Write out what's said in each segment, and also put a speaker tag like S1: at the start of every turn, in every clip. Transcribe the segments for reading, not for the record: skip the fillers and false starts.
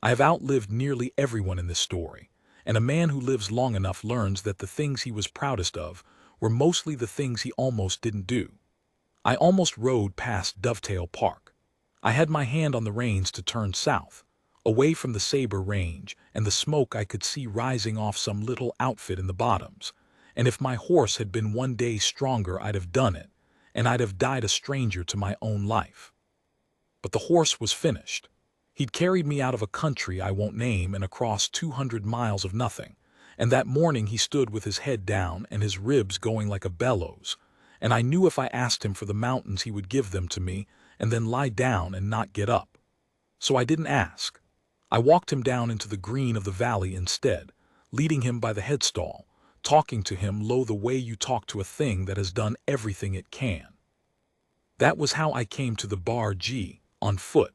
S1: I have outlived nearly everyone in this story, and a man who lives long enough learns that the things he was proudest of were mostly the things he almost didn't do. I almost rode past Dovetail Park. I had my hand on the reins to turn south, away from the Sabre Range and the smoke I could see rising off some little outfit in the bottoms, and if my horse had been one day stronger I'd have done it, and I'd have died a stranger to my own life. But the horse was finished. He'd carried me out of a country I won't name and across 200 miles of nothing, and that morning he stood with his head down and his ribs going like a bellows, and I knew if I asked him for the mountains he would give them to me and then lie down and not get up. So I didn't ask. I walked him down into the green of the valley instead, leading him by the headstall, talking to him low the way you talk to a thing that has done everything it can. That was how I came to the Bar G, on foot,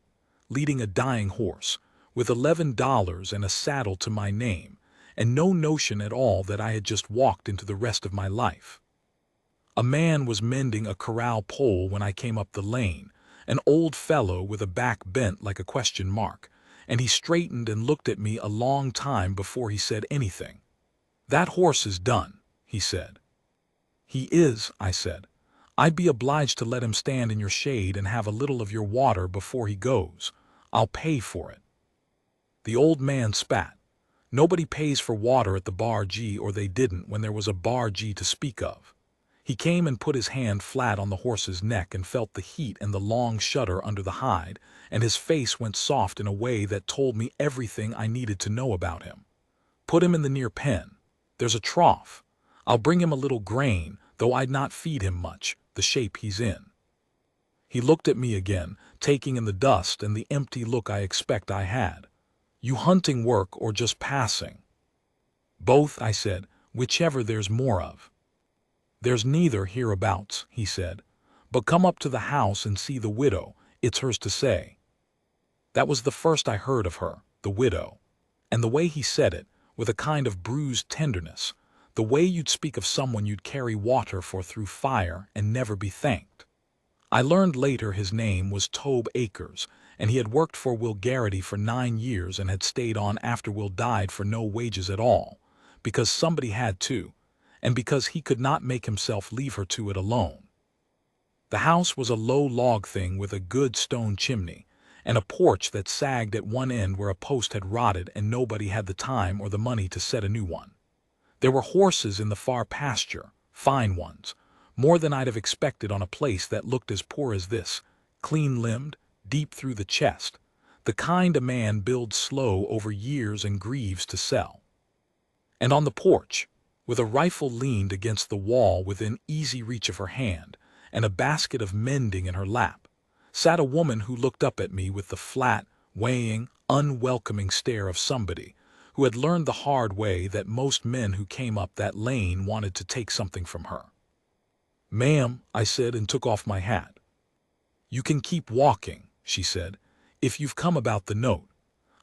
S1: leading a dying horse, with $11 and a saddle to my name, and no notion at all that I had just walked into the rest of my life. A man was mending a corral pole when I came up the lane, an old fellow with a back bent like a question mark, and he straightened and looked at me a long time before he said anything. "That horse is done," he said. "He is," I said. "I'd be obliged to let him stand in your shade and have a little of your water before he goes. I'll pay for it." The old man spat. Nobody pays for water at the Bar G, or they didn't when there was a Bar G to speak of. He came and put his hand flat on the horse's neck and felt the heat and the long shudder under the hide, and his face went soft in a way that told me everything I needed to know about him. "Put him in the near pen. There's a trough. I'll bring him a little grain, though I'd not feed him much, the shape he's in." He looked at me again, taking in the dust and the empty look I expect I had. "You hunting work or just passing?" "Both," I said, "whichever there's more of." "There's neither hereabouts," he said. "But come up to the house and see the widow, it's hers to say." That was the first I heard of her, the widow. And the way he said it, with a kind of bruised tenderness, the way you'd speak of someone you'd carry water for through fire and never be thanked. I learned later his name was Tobe Acres, and he had worked for Will Garrity for 9 years and had stayed on after Will died for no wages at all, because somebody had to, and because he could not make himself leave her to it alone. The house was a low log thing with a good stone chimney, and a porch that sagged at one end where a post had rotted and nobody had the time or the money to set a new one. There were horses in the far pasture, fine ones, more than I'd have expected on a place that looked as poor as this, clean-limbed, deep through the chest, the kind a man builds slow over years and grieves to sell. And on the porch, with a rifle leaned against the wall within easy reach of her hand, and a basket of mending in her lap, sat a woman who looked up at me with the flat, weighing, unwelcoming stare of somebody who had learned the hard way that most men who came up that lane wanted to take something from her. "Ma'am," I said and took off my hat. "You can keep walking," she said, "if you've come about the note.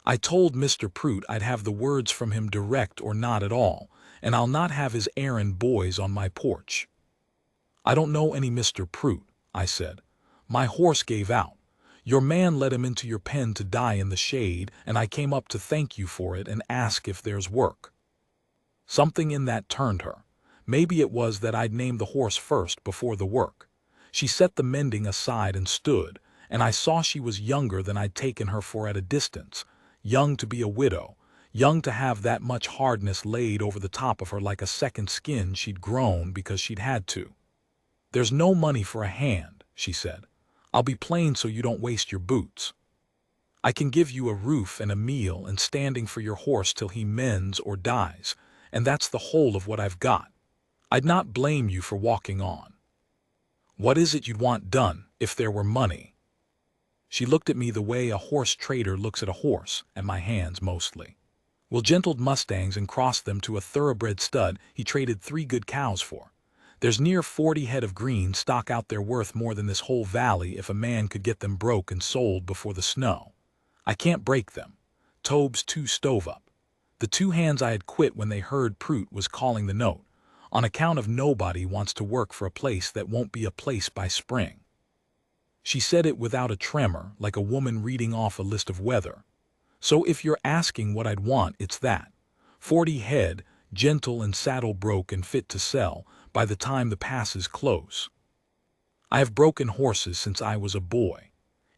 S1: I told Mr. Prout I'd have the words from him direct or not at all, and I'll not have his errand boys on my porch." "I don't know any Mr. Prout," I said. "My horse gave out. Your man let him into your pen to die in the shade, and I came up to thank you for it and ask if there's work." Something in that turned her. Maybe it was that I'd named the horse first before the work. She set the mending aside and stood, and I saw she was younger than I'd taken her for at a distance, young to be a widow, young to have that much hardness laid over the top of her like a second skin she'd grown because she'd had to. "There's no money for a hand," she said. "I'll be plain so you don't waste your boots. I can give you a roof and a meal and standing for your horse till he mends or dies, and that's the whole of what I've got. I'd not blame you for walking on. What is it you'd want done, if there were money?" She looked at me the way a horse trader looks at a horse, at my hands mostly. Will gentled mustangs and crossed them to a thoroughbred stud he traded 3 good cows for. There's near 40 head of green stock out there worth more than this whole valley if a man could get them broke and sold before the snow. I can't break them. Tobe's too stove up. The 2 hands I had quit when they heard Prout was calling the note, on account of nobody wants to work for a place that won't be a place by spring. She said it without a tremor, like a woman reading off a list of weather. So if you're asking what I'd want, it's that. 40 head, gentle and saddle broke and fit to sell by the time the pass is close. I have broken horses since I was a boy.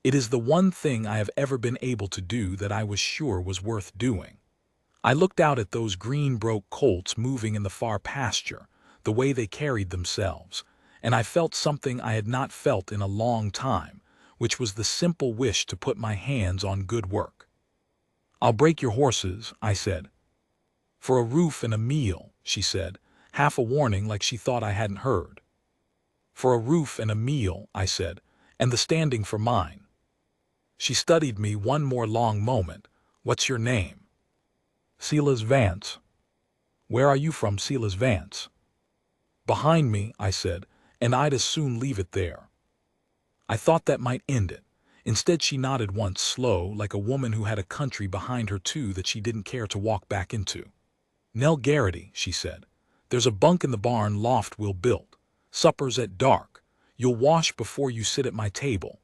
S1: It is the one thing I have ever been able to do that I was sure was worth doing. I looked out at those green broke colts moving in the far pasture, the way they carried themselves, and I felt something I had not felt in a long time, which was the simple wish to put my hands on good work. "I'll break your horses," I said. "For a roof and a meal," she said, half a warning like she thought I hadn't heard. "For a roof and a meal," I said, "and the standing for mine." She studied me one more long moment. "What's your name?" "Silas Vance." "Where are you from, Silas Vance?" "Behind me," I said, "and I'd as soon leave it there." I thought that might end it. Instead she nodded once, slow, like a woman who had a country behind her too that she didn't care to walk back into. "Nell Garrity," she said. "There's a bunk in the barn loft we'll build. Supper's at dark. You'll wash before you sit at my table."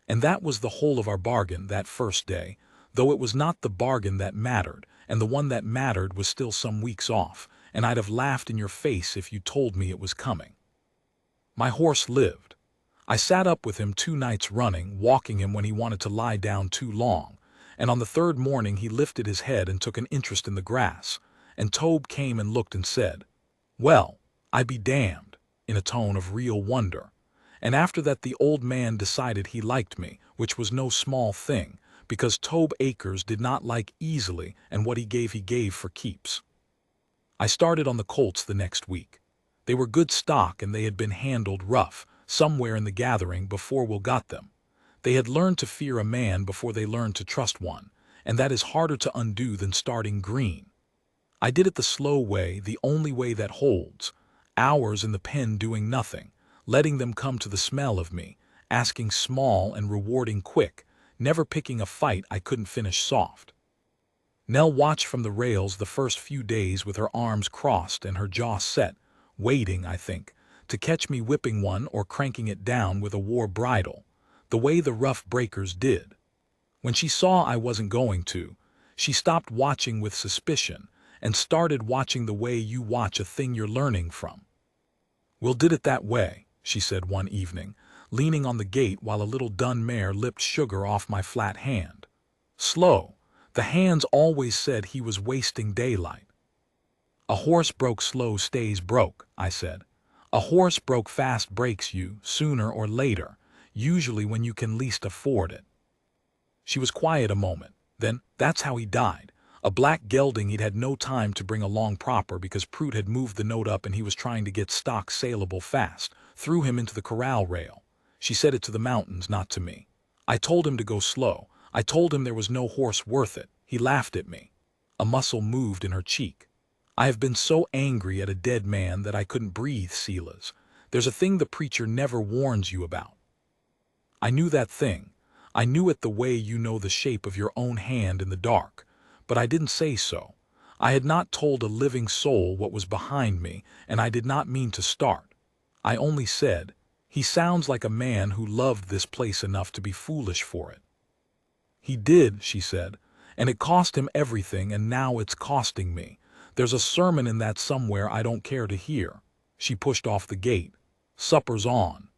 S1: And that was the whole of our bargain that first day, though it was not the bargain that mattered, and the one that mattered was still some weeks off, and I'd have laughed in your face if you told me it was coming. My horse lived. I sat up with him 2 nights running, walking him when he wanted to lie down too long, and on the 3rd morning he lifted his head and took an interest in the grass, and Tobe came and looked and said, "Well, I be damned," in a tone of real wonder. And after that the old man decided he liked me, which was no small thing, because Tobe Acres did not like easily, and what he gave for keeps. I started on the colts the next week. They were good stock and they had been handled rough, somewhere in the gathering before Will got them. They had learned to fear a man before they learned to trust one, and that is harder to undo than starting green. I did it the slow way, the only way that holds. Hours in the pen doing nothing, letting them come to the smell of me, asking small and rewarding quick, never picking a fight I couldn't finish soft. Nell watched from the rails the first few days with her arms crossed and her jaw set, waiting, I think, to catch me whipping one or cranking it down with a war bridle, the way the rough breakers did. When she saw I wasn't going to, she stopped watching with suspicion and started watching the way you watch a thing you're learning from. "Will did it that way," she said one evening, leaning on the gate while a little dun mare lipped sugar off my flat hand. Slow. The hands always said he was wasting daylight. "A horse broke slow stays broke," I said. "A horse broke fast breaks you, sooner or later, usually when you can least afford it." She was quiet a moment. Then, "That's how he died. A black gelding he'd had no time to bring along proper because Prout had moved the note up and he was trying to get stock saleable fast, threw him into the corral rail." She said it to the mountains, not to me. "I told him to go slow. I told him there was no horse worth it. He laughed at me." A muscle moved in her cheek. "I have been so angry at a dead man that I couldn't breathe, Silas. There's a thing the preacher never warns you about." I knew that thing. I knew it the way you know the shape of your own hand in the dark, but I didn't say so. I had not told a living soul what was behind me, and I did not mean to start. I only said, "He sounds like a man who loved this place enough to be foolish for it." "He did," she said, "and it cost him everything, and now it's costing me. There's a sermon in that somewhere I don't care to hear." She pushed off the gate. "Supper's on."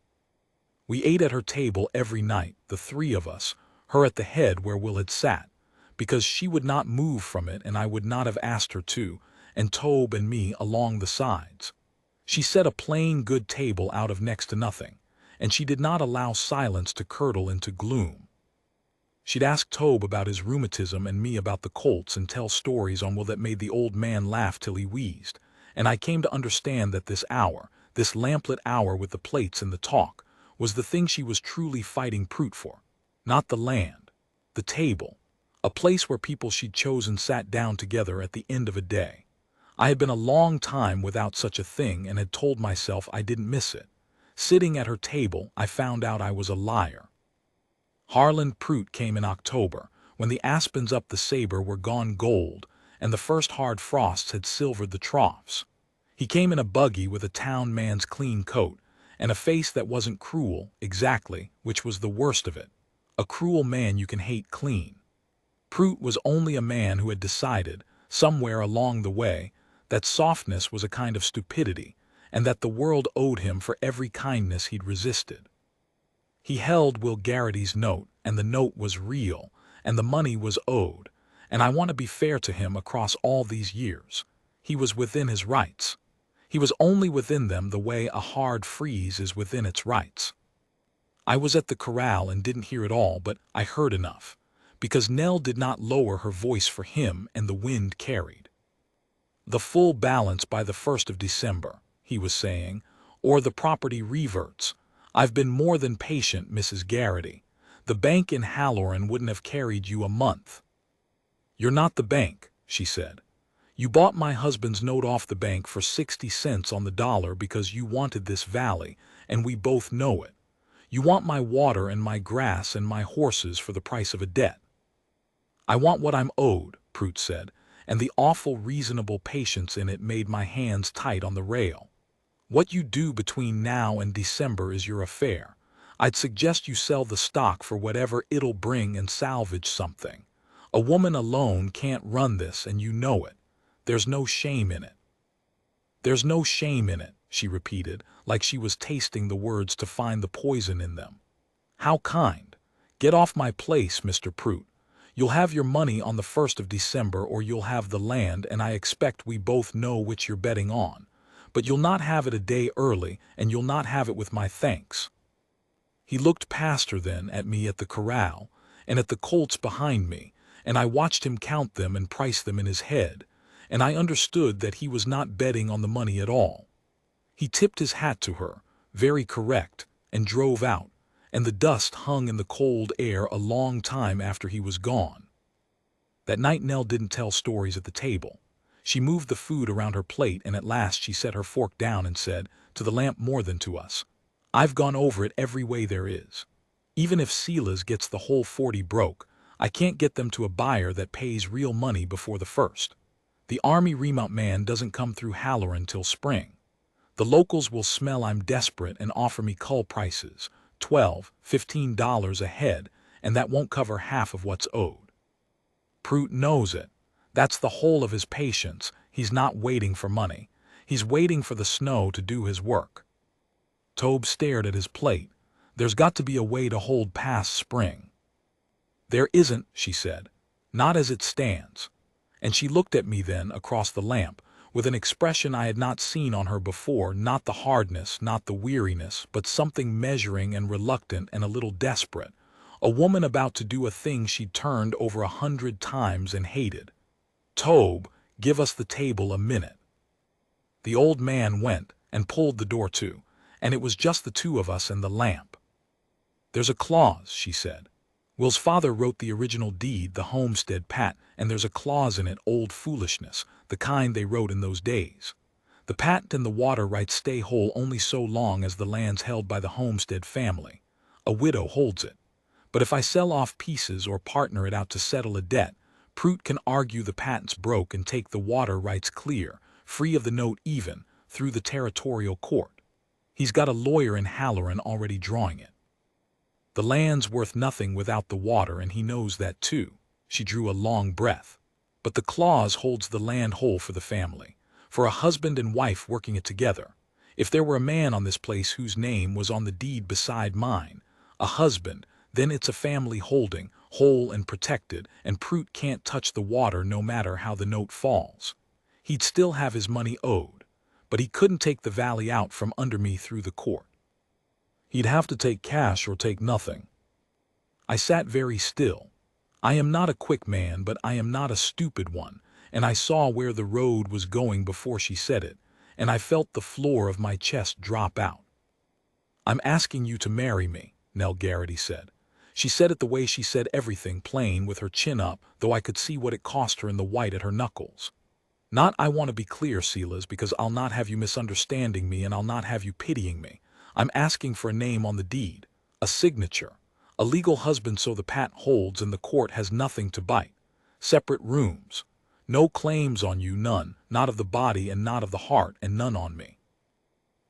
S1: We ate at her table every night, the 3 of us, her at the head where Will had sat, because she would not move from it and I would not have asked her to, and Tobe and me along the sides. She set a plain good table out of next to nothing, and she did not allow silence to curdle into gloom. She'd ask Tobe about his rheumatism and me about the colts and tell stories on Will that made the old man laugh till he wheezed, and I came to understand that this hour, this lamplit hour with the plates and the talk, was the thing she was truly fighting Prout for. Not the land. The table. A place where people she'd chosen sat down together at the end of a day. I had been a long time without such a thing and had told myself I didn't miss it. Sitting at her table, I found out I was a liar. Harlan Prout came in October, when the aspens up the Sabre were gone gold, and the first hard frosts had silvered the troughs. He came in a buggy with a town man's clean coat, and a face that wasn't cruel, exactly, which was the worst of it. A cruel man you can hate clean. Prout was only a man who had decided, somewhere along the way, that softness was a kind of stupidity, and that the world owed him for every kindness he'd resisted. He held Will Garrity's note, and the note was real, and the money was owed, and I want to be fair to him across all these years. He was within his rights. He was only within them the way a hard freeze is within its rights. I was at the corral and didn't hear it all, but I heard enough, because Nell did not lower her voice for him and the wind carried. The full balance by the 1st of December, he was saying, or the property reverts. I've been more than patient, Mrs. Garrity. The bank in Halloran wouldn't have carried you a month. You're not the bank, she said. You bought my husband's note off the bank for 60 cents on the dollar because you wanted this valley, and we both know it. You want my water and my grass and my horses for the price of a debt. I want what I'm owed, Prout said, and the awful reasonable patience in it made my hands tight on the rail. What you do between now and December is your affair. I'd suggest you sell the stock for whatever it'll bring and salvage something. A woman alone can't run this, and you know it. There's no shame in it. There's no shame in it, she repeated, like she was tasting the words to find the poison in them. How kind. Get off my place, Mr. Prout. You'll have your money on the 1st of December, or you'll have the land, and I expect we both know which you're betting on. But you'll not have it a day early, and you'll not have it with my thanks. He looked past her then at me at the corral, and at the colts behind me, and I watched him count them and price them in his head, and I understood that he was not betting on the money at all. He tipped his hat to her, very correct, and drove out, and the dust hung in the cold air a long time after he was gone. That night Nell didn't tell stories at the table. She moved the food around her plate, and at last she set her fork down and said, to the lamp more than to us, I've gone over it every way there is. Even if Silas gets the whole 40 broke, I can't get them to a buyer that pays real money before the 1st. The Army remount man doesn't come through Halloran till spring. The locals will smell I'm desperate and offer me cull prices, $12, $15 a head, and that won't cover half of what's owed. Prout knows it. That's the whole of his patience. He's not waiting for money. He's waiting for the snow to do his work. Tobe stared at his plate. There's got to be a way to hold past spring. There isn't, she said. Not as it stands. And she looked at me then across the lamp, with an expression I had not seen on her before, not the hardness, not the weariness, but something measuring and reluctant and a little desperate, a woman about to do a thing she'd turned over 100 times and hated. Tobe, give us the table a minute. The old man went and pulled the door to, and it was just the two of us and the lamp. There's a clause, she said. Will's father wrote the original deed, the homestead pat, and there's a clause in it, old foolishness, the kind they wrote in those days. The patent and the water rights stay whole only so long as the land's held by the homestead family. A widow holds it. But if I sell off pieces or partner it out to settle a debt, Prout can argue the patent's broke and take the water rights clear, free of the note even, through the territorial court. He's got a lawyer in Halloran already drawing it. The land's worth nothing without the water, and he knows that too. She drew a long breath. But the clause holds the land whole for the family, for a husband and wife working it together. If there were a man on this place whose name was on the deed beside mine, a husband, then it's a family holding, whole and protected, and Prout can't touch the water no matter how the note falls. He'd still have his money owed, but he couldn't take the valley out from under me through the court. He'd have to take cash or take nothing. I sat very still. I am not a quick man, but I am not a stupid one, and I saw where the road was going before she said it, and I felt the floor of my chest drop out. I'm asking you to marry me, Nell Garrity said. She said it the way she said everything, plain, with her chin up, though I could see what it cost her in the white at her knuckles. Not, I want to be clear, Silas, because I'll not have you misunderstanding me and I'll not have you pitying me. I'm asking for a name on the deed, a signature, a legal husband so the patent holds and the court has nothing to bite. Separate rooms. No claims on you, none, not of the body and not of the heart, and none on me.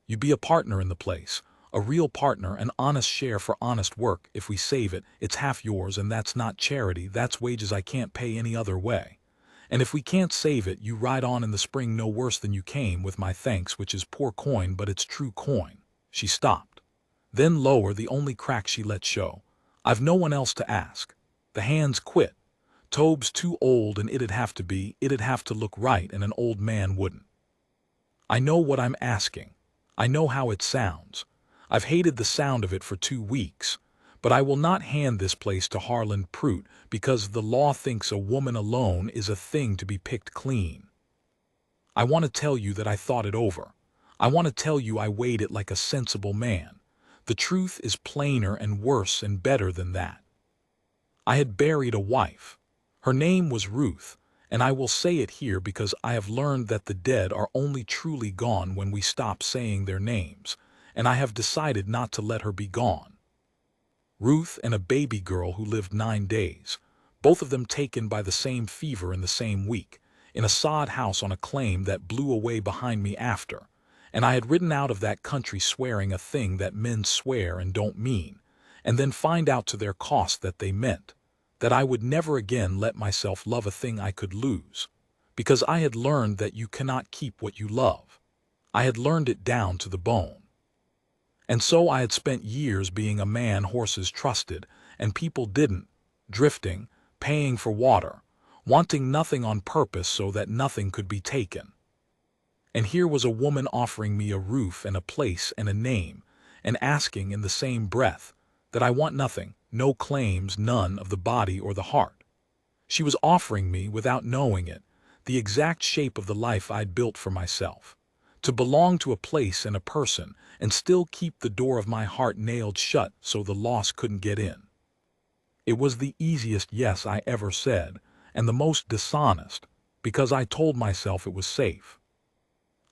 S1: You be a partner in the place, A real partner, an honest share for honest work. If we save it, it's half yours, and that's not charity, that's wages I can't pay any other way. And if we can't save it, you ride on in the spring no worse than you came, with my thanks, which is poor coin, but it's true coin." She stopped. Then lower, the only crack she let show. "I've no one else to ask. The hands quit. Tobe's too old, and it'd have to look right, and an old man wouldn't. I know what I'm asking. I know how it sounds. I've hated the sound of it for 2 weeks. But I will not hand this place to Harlan Prout, because the law thinks a woman alone is a thing to be picked clean. I want to tell you that I thought it over. I want to tell you I weighed it like a sensible man. The truth is plainer and worse and better than that. I had buried a wife. Her name was Ruth, and I will say it here because I have learned that the dead are only truly gone when we stop saying their names, and I have decided not to let her be gone. Ruth and a baby girl who lived 9 days, both of them taken by the same fever in the same week, in a sod house on a claim that blew away behind me after, and I had ridden out of that country swearing a thing that men swear and don't mean, and then find out to their cost that they meant, that I would never again let myself love a thing I could lose, because I had learned that you cannot keep what you love. I had learned it down to the bone. And so I had spent years being a man horses trusted, and people didn't, drifting, paying for water, wanting nothing on purpose so that nothing could be taken. And here was a woman offering me a roof and a place and a name, and asking in the same breath that I want nothing, no claims, none of the body or the heart. She was offering me, without knowing it, the exact shape of the life I'd built for myself. To belong to a place and a person, and still keep the door of my heart nailed shut so the loss couldn't get in. It was the easiest yes I ever said, and the most dishonest, because I told myself it was safe.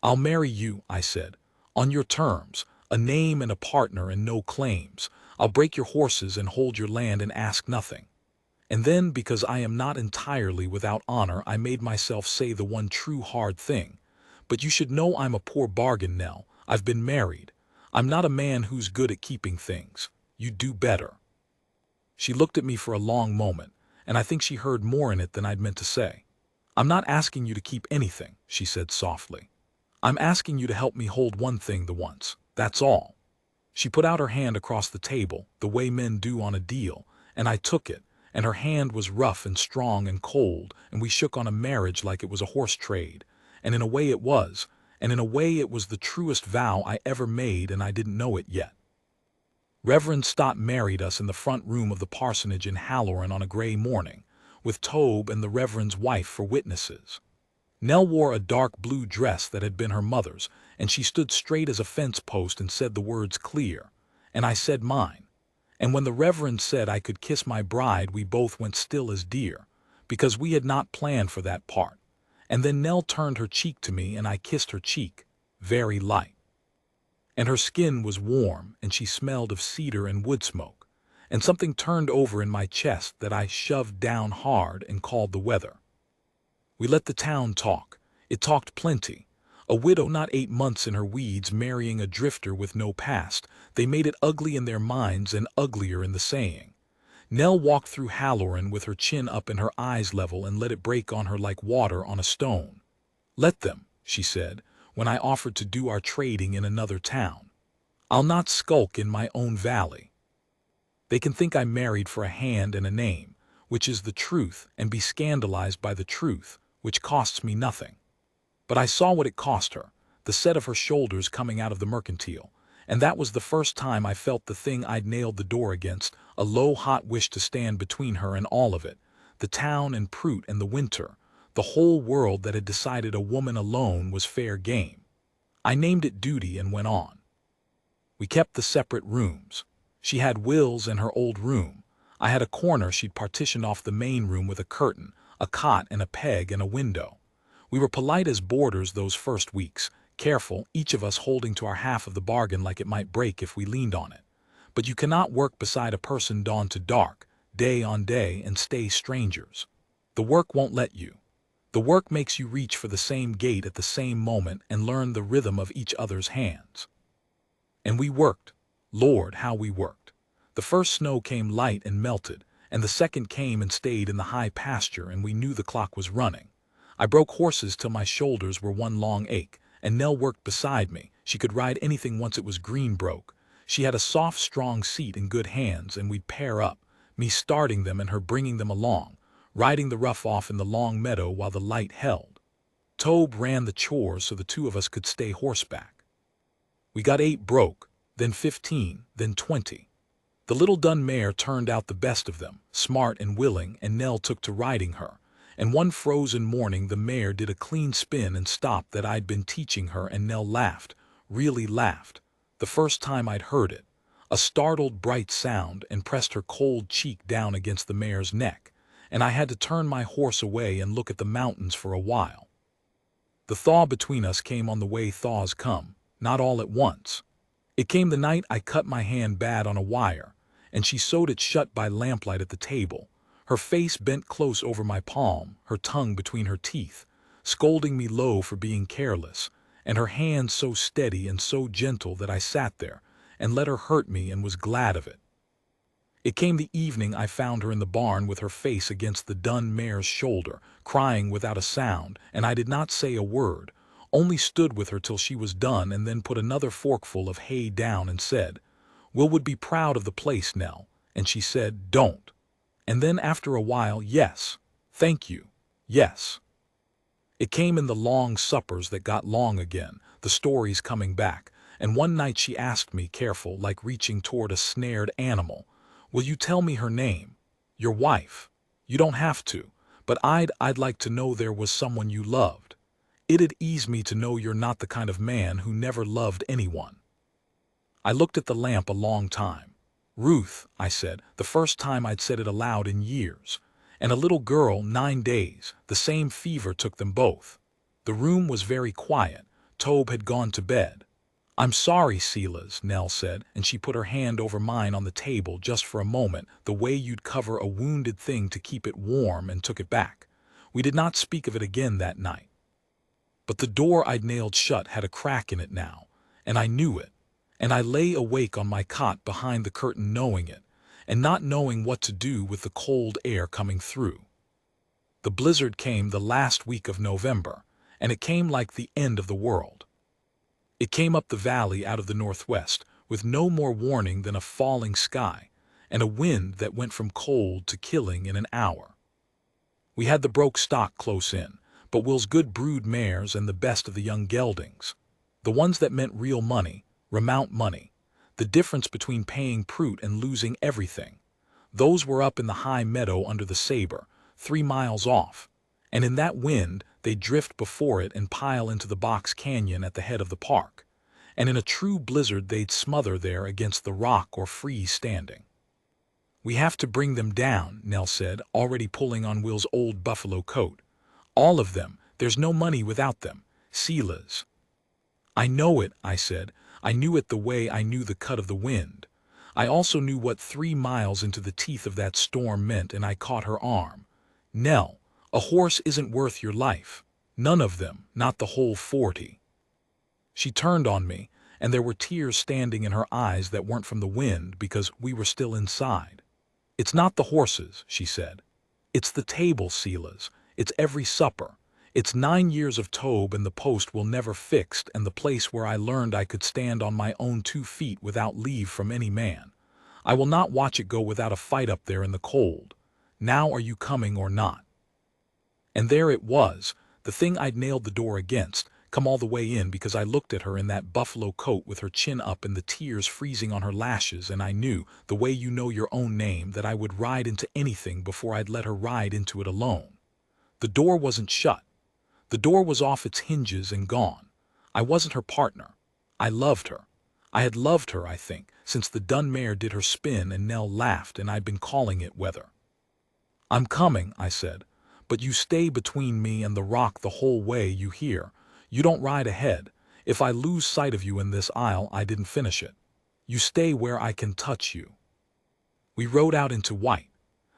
S1: "I'll marry you," I said, "on your terms, a name and a partner and no claims. I'll break your horses and hold your land and ask nothing." And then, because I am not entirely without honor, I made myself say the one true hard thing. "But you should know I'm a poor bargain, Nell. I've been married. I'm not a man who's good at keeping things. You do better." She looked at me for a long moment, and I think she heard more in it than I'd meant to say. "I'm not asking you to keep anything," she said softly. "I'm asking you to help me hold one thing the once. That's all." She put out her hand across the table, the way men do on a deal, and I took it, and her hand was rough and strong and cold, and we shook on a marriage like it was a horse trade. And in a way it was, and in a way it was the truest vow I ever made, and I didn't know it yet. Reverend Stott married us in the front room of the parsonage in Halloran on a gray morning, with Tobe and the Reverend's wife for witnesses. Nell wore a dark blue dress that had been her mother's, and she stood straight as a fence post and said the words clear, and I said mine. And when the Reverend said I could kiss my bride, we both went still as deer, because we had not planned for that part. And then Nell turned her cheek to me, and I kissed her cheek, very light. And her skin was warm, and she smelled of cedar and wood smoke, and something turned over in my chest that I shoved down hard and called the weather. We let the town talk. It talked plenty. A widow not 8 months in her weeds marrying a drifter with no past. They made it ugly in their minds and uglier in the saying. Nell walked through Halloran with her chin up and her eyes level and let it break on her like water on a stone. "Let them," she said, when I offered to do our trading in another town. "I'll not skulk in my own valley. They can think I married for a hand and a name, which is the truth, and be scandalized by the truth, which costs me nothing." But I saw what it cost her, the set of her shoulders coming out of the mercantile, and that was the first time I felt the thing I'd nailed the door against, a low hot wish to stand between her and all of it, the town and Prout and the winter, the whole world that had decided a woman alone was fair game. I named it duty and went on. We kept the separate rooms. She had Will's and her old room. I had a corner she'd partitioned off the main room with a curtain, a cot and a peg and a window. We were polite as boarders those first weeks, careful, each of us holding to our half of the bargain like it might break if we leaned on it. But you cannot work beside a person dawn to dark, day on day, and stay strangers. The work won't let you. The work makes you reach for the same gate at the same moment and learn the rhythm of each other's hands. And we worked. Lord, how we worked. The first snow came light and melted, and the second came and stayed in the high pasture, and we knew the clock was running. I broke horses till my shoulders were one long ache, and Nell worked beside me. She could ride anything once it was green broke. She had a soft, strong seat in good hands, and we'd pair up, me starting them and her bringing them along, riding the rough off in the long meadow while the light held. Tobe ran the chores so the two of us could stay horseback. We got 8 broke, then 15, then 20. The little dun mare turned out the best of them, smart and willing, and Nell took to riding her. And one frozen morning the mare did a clean spin and stopped that I'd been teaching her, and Nell laughed, really laughed, the first time I'd heard it, a startled bright sound, and pressed her cold cheek down against the mare's neck, and I had to turn my horse away and look at the mountains for a while. The thaw between us came on the way thaws come, not all at once. It came the night I cut my hand bad on a wire, and she sewed it shut by lamplight at the table, her face bent close over my palm, her tongue between her teeth, scolding me low for being careless, and her hand so steady and so gentle that I sat there and let her hurt me and was glad of it. It came the evening I found her in the barn with her face against the dun mare's shoulder, crying without a sound, and I did not say a word, only stood with her till she was done, and then put another forkful of hay down and said, "Will would be proud of the place, Nell," and she said, "Don't." And then after a while, "Yes, thank you, yes." It came in the long suppers that got long again, the stories coming back, and one night she asked me, careful, like reaching toward a snared animal, "Will you tell me her name? Your wife. You don't have to, but I'd like to know there was someone you loved. It'd ease me to know you're not the kind of man who never loved anyone." I looked at the lamp a long time. "Ruth," I said, the first time I'd said it aloud in years. "And a little girl, 9 days, the same fever took them both." The room was very quiet. Tobe had gone to bed. "I'm sorry, Silas," Nell said, and she put her hand over mine on the table just for a moment, the way you'd cover a wounded thing to keep it warm, and took it back. We did not speak of it again that night. But the door I'd nailed shut had a crack in it now, and I knew it, and I lay awake on my cot behind the curtain knowing it, and not knowing what to do with the cold air coming through. The blizzard came the last week of November, and it came like the end of the world. It came up the valley out of the northwest, with no more warning than a falling sky, and a wind that went from cold to killing in an hour. We had the broke stock close in, but Will's good brood mares and the best of the young geldings, the ones that meant real money, remount money, the difference between paying Prout and losing everything. Those were up in the high meadow under the Sabre, 3 miles off, and in that wind they'd drift before it and pile into the box canyon at the head of the park, and in a true blizzard they'd smother there against the rock or freeze standing. "We have to bring them down," Nell said, already pulling on Will's old buffalo coat. "All of them. There's no money without them. Silas." "I know it," I said. I knew it the way I knew the cut of the wind. I also knew what 3 miles into the teeth of that storm meant, and I caught her arm. "Nell, a horse isn't worth your life. None of them, not the whole 40. She turned on me, and there were tears standing in her eyes that weren't from the wind because we were still inside. "It's not the horses," she said. "It's the table, Silas. It's every supper. It's 9 years of Tobe and the post we'll never fixed, and the place where I learned I could stand on my own 2 feet without leave from any man. I will not watch it go without a fight up there in the cold. Now are you coming or not?" And there it was, the thing I'd nailed the door against, come all the way in, because I looked at her in that buffalo coat with her chin up and the tears freezing on her lashes, and I knew, the way you know your own name, that I would ride into anything before I'd let her ride into it alone. The door wasn't shut. The door was off its hinges and gone. I wasn't her partner. I loved her. I had loved her, I think, since the dun mare did her spin and Nell laughed, and I'd been calling it weather. "I'm coming," I said, "but you stay between me and the rock the whole way, you hear? You don't ride ahead. If I lose sight of you in this aisle, I didn't finish it. You stay where I can touch you." We rode out into white.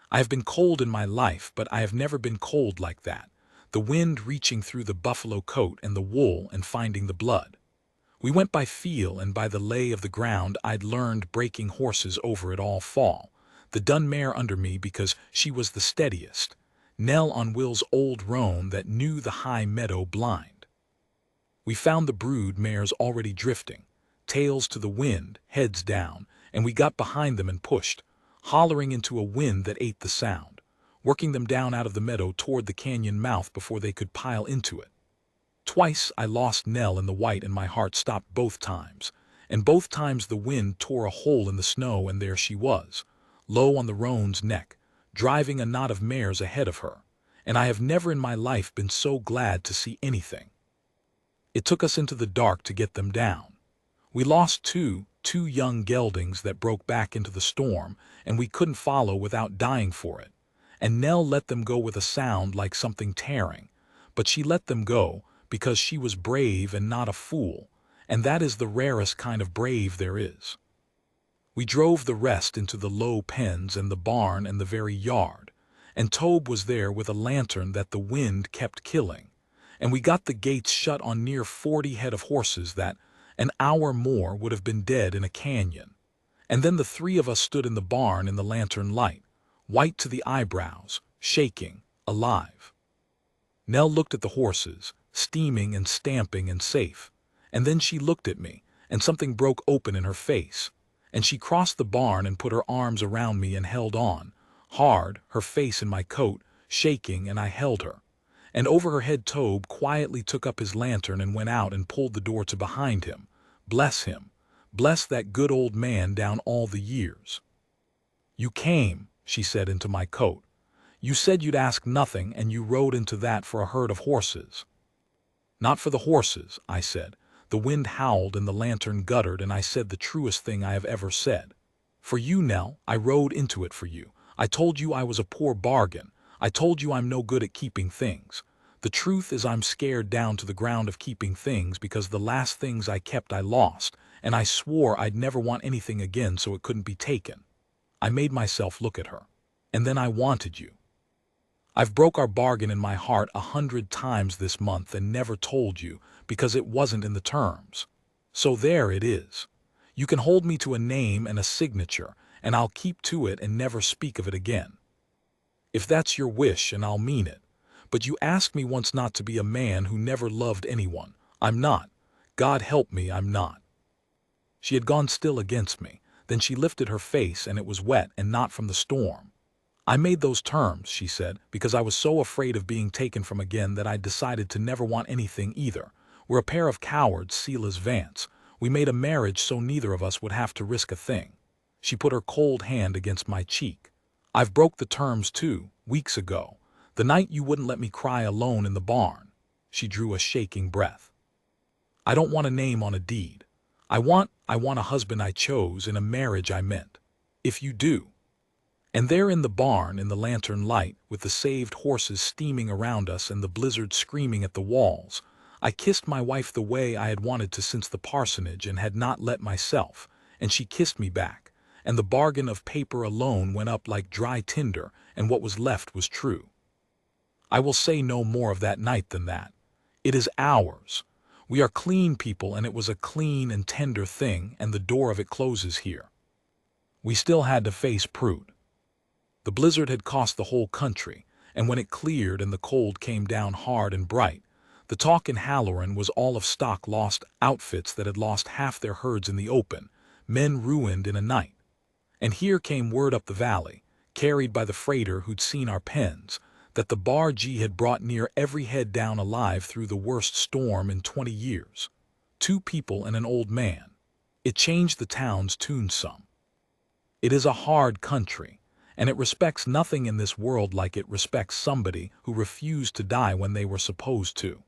S1: I have been cold in my life, but I have never been cold like that. The wind reaching through the buffalo coat and the wool and finding the blood. We went by feel and by the lay of the ground. I'd learned breaking horses over it all fall. The dun mare under me because she was the steadiest. Nell on Will's old roan that knew the high meadow blind. We found the brood mares already drifting, tails to the wind, heads down, and we got behind them and pushed, hollering into a wind that ate the sound, working them down out of the meadow toward the canyon mouth before they could pile into it. Twice I lost Nell in the white and my heart stopped both times, and both times the wind tore a hole in the snow and there she was, low on the roan's neck, driving a knot of mares ahead of her, and I have never in my life been so glad to see anything. It took us into the dark to get them down. We lost two young geldings that broke back into the storm, and we couldn't follow without dying for it. And Nell let them go with a sound like something tearing, but she let them go because she was brave and not a fool, and that is the rarest kind of brave there is. We drove the rest into the low pens and the barn and the very yard, and Tobe was there with a lantern that the wind kept killing, and we got the gates shut on near 40 head of horses that, an hour more, would have been dead in a canyon. And then the three of us stood in the barn in the lantern light, white to the eyebrows, shaking, alive. Nell looked at the horses, steaming and stamping and safe, and then she looked at me, and something broke open in her face, and she crossed the barn and put her arms around me and held on, hard, her face in my coat, shaking, and I held her. And over her head Tobe quietly took up his lantern and went out and pulled the door to behind him. Bless him. Bless that good old man down all the years. "You came," she said into my coat. "You said you'd ask nothing, and you rode into that for a herd of horses." "Not for the horses," I said. The wind howled and the lantern guttered, and I said the truest thing I have ever said. "For you, Nell, I rode into it for you. I told you I was a poor bargain. I told you I'm no good at keeping things. The truth is I'm scared down to the ground of keeping things because the last things I kept I lost, and I swore I'd never want anything again so it couldn't be taken. I made myself look at her. And then I wanted you. I've broke our bargain in my heart 100 times this month and never told you because it wasn't in the terms. So there it is. You can hold me to a name and a signature, and I'll keep to it and never speak of it again. If that's your wish, and I'll mean it. But you asked me once not to be a man who never loved anyone. I'm not. God help me, I'm not." She had gone still against me. Then she lifted her face, and it was wet and not from the storm. "I made those terms," she said, "because I was so afraid of being taken from again that I decided to never want anything either. We're a pair of cowards, Silas Vance. We made a marriage so neither of us would have to risk a thing." She put her cold hand against my cheek. "I've broke the terms too, weeks ago. The night you wouldn't let me cry alone in the barn." She drew a shaking breath. "I don't want a name on a deed. I want a husband I chose in a marriage I meant. If you do." And there in the barn, in the lantern light, with the saved horses steaming around us and the blizzard screaming at the walls, I kissed my wife the way I had wanted to since the parsonage and had not let myself, and she kissed me back, and the bargain of paper alone went up like dry tinder, and what was left was true. I will say no more of that night than that. It is ours. We are clean people, and it was a clean and tender thing, and the door of it closes here. We still had to face Prude. The blizzard had cost the whole country, and when it cleared and the cold came down hard and bright, the talk in Halloran was all of stock lost, outfits that had lost half their herds in the open, men ruined in a night. And here came word up the valley, carried by the freighter who'd seen our pens, that the bargee had brought near every head down alive through the worst storm in 20 years. 2 people and an old man. It changed the town's tune some. It is a hard country, and it respects nothing in this world like it respects somebody who refused to die when they were supposed to.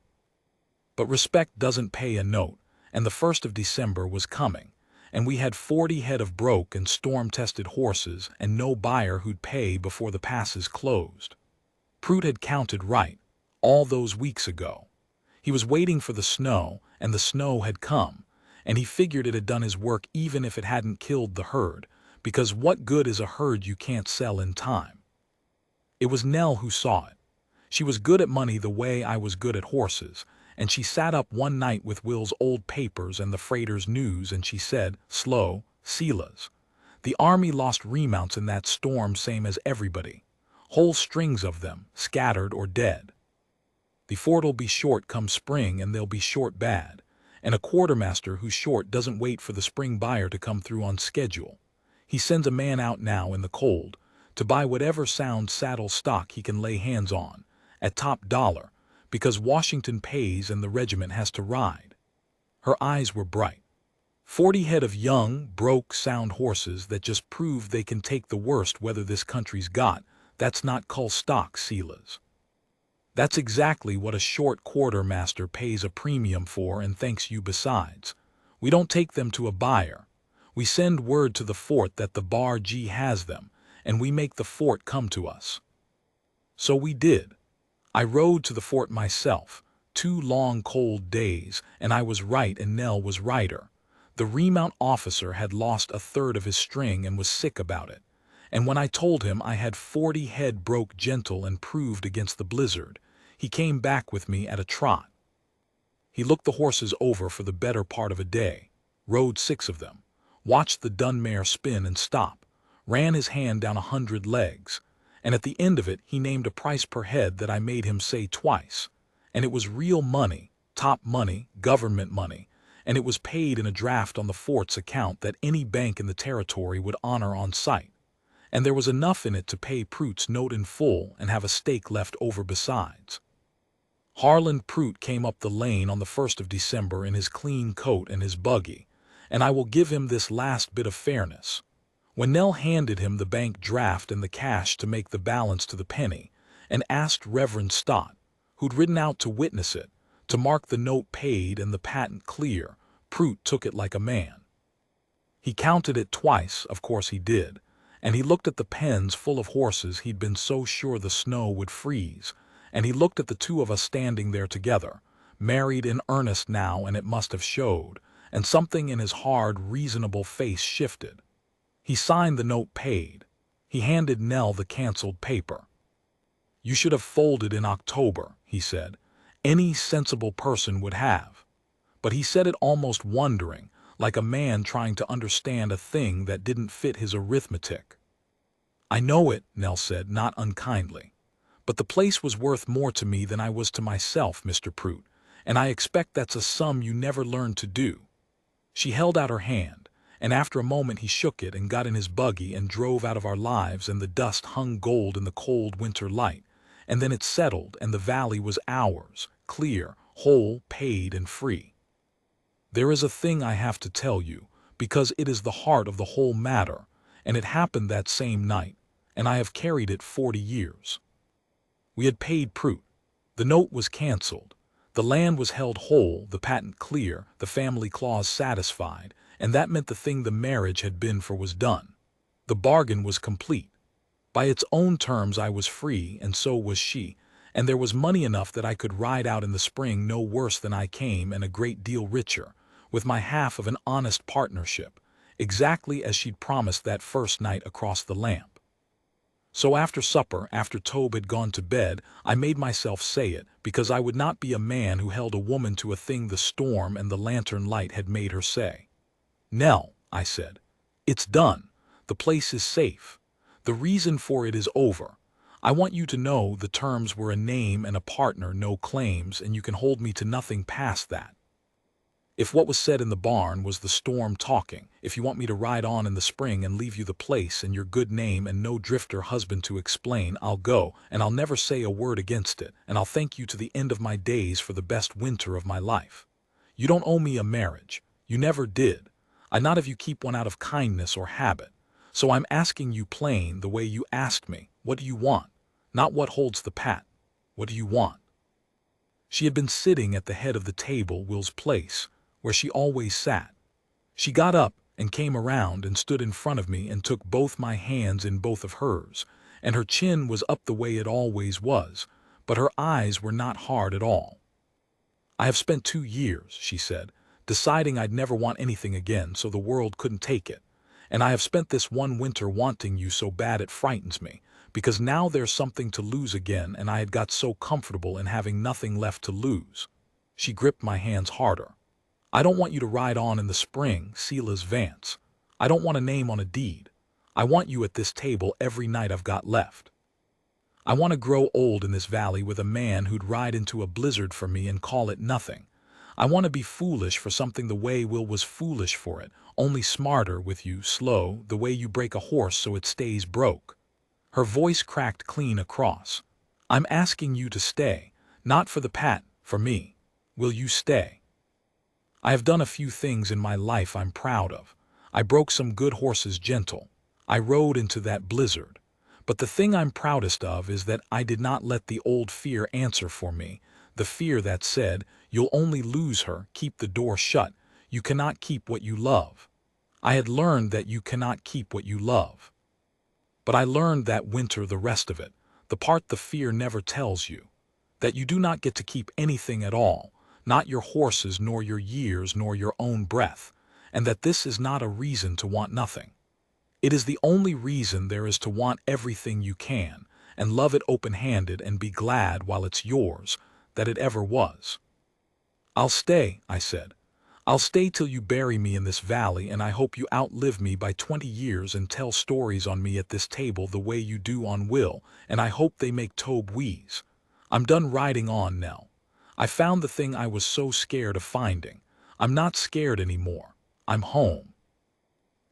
S1: But respect doesn't pay a note, and the 1st of December was coming, and we had 40 head of broke and storm-tested horses and no buyer who'd pay before the passes closed. Prude had counted right, all those weeks ago. He was waiting for the snow, and the snow had come, and he figured it had done his work even if it hadn't killed the herd, because what good is a herd you can't sell in time? It was Nell who saw it. She was good at money the way I was good at horses, and she sat up one night with Will's old papers and the freighter's news, and she said, slow, Silas. The army lost remounts in that storm same as everybody. Whole strings of them, scattered or dead. The fort'll be short come spring, and they'll be short bad. And a quartermaster who's short doesn't wait for the spring buyer to come through on schedule. He sends a man out now in the cold to buy whatever sound saddle stock he can lay hands on, at top dollar, because Washington pays and the regiment has to ride. Her eyes were bright. 40 head of young, broke, sound horses that just prove they can take the worst weather this country's got. That's not cull stock, Silas. That's exactly what a short quartermaster pays a premium for, and thanks you besides. We don't take them to a buyer. We send word to the fort that the Bar G has them, and we make the fort come to us. So we did. I rode to the fort myself, 2 long cold days, and I was right and Nell was righter. The remount officer had lost a third of his string and was sick about it. And when I told him I had 40 head broke gentle and proved against the blizzard, he came back with me at a trot. He looked the horses over for the better part of a day, rode 6 of them, watched the dun mare spin and stop, ran his hand down 100 legs, and at the end of it he named a price per head that I made him say twice. And it was real money, top money, government money, and it was paid in a draft on the fort's account that any bank in the territory would honor on sight. And there was enough in it to pay Prute's note in full and have a stake left over besides. Harlan Prute came up the lane on the 1st of December in his clean coat and his buggy, and I will give him this last bit of fairness. When Nell handed him the bank draft and the cash to make the balance to the penny, and asked Reverend Stott, who'd ridden out to witness it, to mark the note paid and the patent clear, Prute took it like a man. He counted it twice, of course he did, and he looked at the pens full of horses he'd been so sure the snow would freeze, and he looked at the 2 of us standing there together, married in earnest now, and it must have showed, and something in his hard, reasonable face shifted. He signed the note paid. He handed Nell the canceled paper. You should have folded in October, he said. Any sensible person would have. But he said it almost wondering, like a man trying to understand a thing that didn't fit his arithmetic. I know it, Nell said, not unkindly. But the place was worth more to me than I was to myself, Mr. Prute, and I expect that's a sum you never learned to do. She held out her hand, and after a moment he shook it and got in his buggy and drove out of our lives, and the dust hung gold in the cold winter light, and then it settled and the valley was ours, clear, whole, paid, and free. There is a thing I have to tell you, because it is the heart of the whole matter, and it happened that same night, and I have carried it 40 years. We had paid Prute. The note was canceled. The land was held whole, the patent clear, the family clause satisfied, and that meant the thing the marriage had been for was done. The bargain was complete. By its own terms I was free, and so was she, and there was money enough that I could ride out in the spring no worse than I came, and a great deal richer, with my half of an honest partnership, exactly as she'd promised that first night across the lamp. So after supper, after Tobe had gone to bed, I made myself say it, because I would not be a man who held a woman to a thing the storm and the lantern light had made her say. Nell, I said, it's done. The place is safe. The reason for it is over. I want you to know the terms were a name and a partner, no claims, and you can hold me to nothing past that. If what was said in the barn was the storm talking, if you want me to ride on in the spring and leave you the place and your good name and no drifter husband to explain, I'll go, and I'll never say a word against it, and I'll thank you to the end of my days for the best winter of my life. You don't owe me a marriage. You never did. I'd not have you keep one out of kindness or habit. So I'm asking you plain, the way you asked me, what do you want? Not what holds the pat. What do you want? She had been sitting at the head of the table, Will's place, where she always sat. She got up and came around and stood in front of me and took both my hands in both of hers, and her chin was up the way it always was, but her eyes were not hard at all. I have spent 2 years, she said, deciding I'd never want anything again so the world couldn't take it, and I have spent this one winter wanting you so bad it frightens me, because now there's something to lose again, and I had got so comfortable in having nothing left to lose. She gripped my hands harder. I don't want you to ride on in the spring, Sela's Vance. I don't want a name on a deed. I want you at this table every night I've got left. I want to grow old in this valley with a man who'd ride into a blizzard for me and call it nothing. I want to be foolish for something the way Will was foolish for it, only smarter with you, slow, the way you break a horse so it stays broke. Her voice cracked clean across. I'm asking you to stay, not for the pat, for me. Will you stay? I have done a few things in my life I'm proud of. I broke some good horses gentle. I rode into that blizzard. But the thing I'm proudest of is that I did not let the old fear answer for me, the fear that said, you'll only lose her, keep the door shut, you cannot keep what you love. I had learned that you cannot keep what you love. But I learned that winter the rest of it, the part the fear never tells you, that you do not get to keep anything at all, not your horses nor your years nor your own breath, and that this is not a reason to want nothing. It is the only reason there is to want everything you can, and love it open-handed and be glad while it's yours, that it ever was. I'll stay, I said. I'll stay till you bury me in this valley, and I hope you outlive me by 20 years and tell stories on me at this table the way you do on Will, and I hope they make Tobe wheeze. I'm done riding on, Nell. I found the thing I was so scared of finding. I'm not scared anymore. I'm home.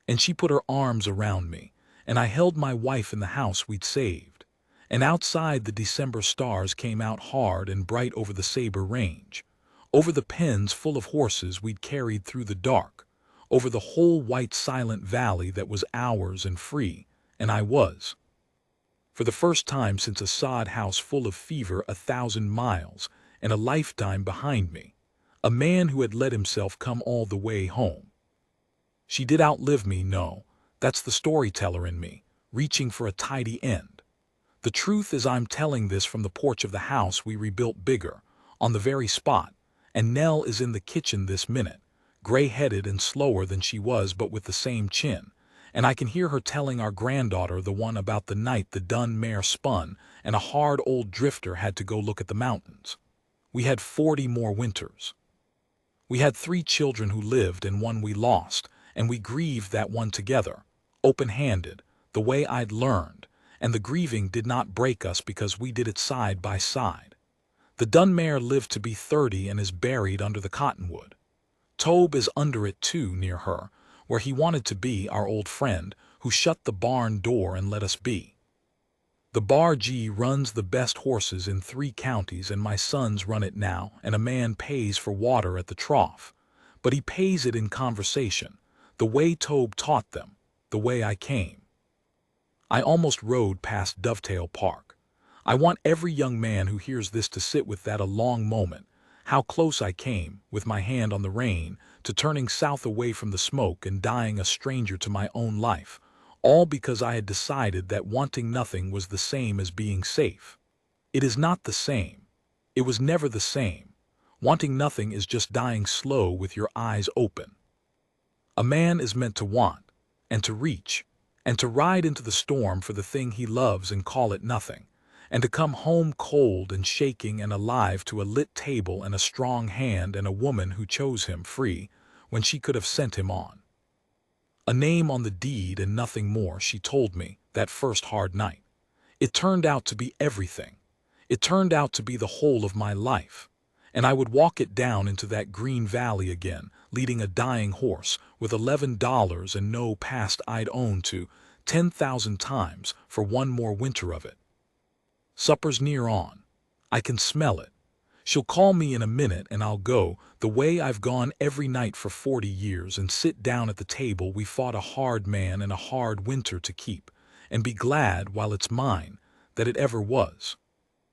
S1: And she put her arms around me, and I held my wife in the house we'd saved. And outside the December stars came out hard and bright over the Sabre Range, over the pens full of horses we'd carried through the dark, over the whole white silent valley that was ours and free, and I was. For the first time since a sod house full of fever 1,000 miles and a lifetime behind me, a man who had let himself come all the way home. She did outlive me, no, that's the storyteller in me, reaching for a tidy end. The truth is I'm telling this from the porch of the house we rebuilt bigger, on the very spot, and Nell is in the kitchen this minute, gray-headed and slower than she was but with the same chin, and I can hear her telling our granddaughter the one about the night the dun mare spun and a hard old drifter had to go look at the mountains. We had 40 more winters. We had 3 children who lived and one we lost, and we grieved that one together, open-handed, the way I'd learned, and the grieving did not break us because we did it side by side. The dun mare lived to be 30 and is buried under the cottonwood. Tobe is under it too, near her, where he wanted to be, our old friend, who shut the barn door and let us be. The Bar G runs the best horses in 3 counties, and my sons run it now, and a man pays for water at the trough. But he pays it in conversation, the way Tobe taught them, the way I came. I almost rode past Dovetail Park. I want every young man who hears this to sit with that a long moment, how close I came, with my hand on the rein, to turning south away from the smoke and dying a stranger to my own life, all because I had decided that wanting nothing was the same as being safe. It is not the same. It was never the same. Wanting nothing is just dying slow with your eyes open. A man is meant to want, and to reach, and to ride into the storm for the thing he loves and call it nothing, and to come home cold and shaking and alive to a lit table and a strong hand and a woman who chose him free when she could have sent him on. A name on the deed and nothing more, she told me, that first hard night. It turned out to be everything. It turned out to be the whole of my life. And I would walk it down into that green valley again, leading a dying horse, with $11 and no past I'd own to 10,000 times for one more winter of it. Supper's near on. I can smell it. She'll call me in a minute and I'll go, the way I've gone every night for 40 years, and sit down at the table we fought a hard man and a hard winter to keep, and be glad while it's mine that it ever was.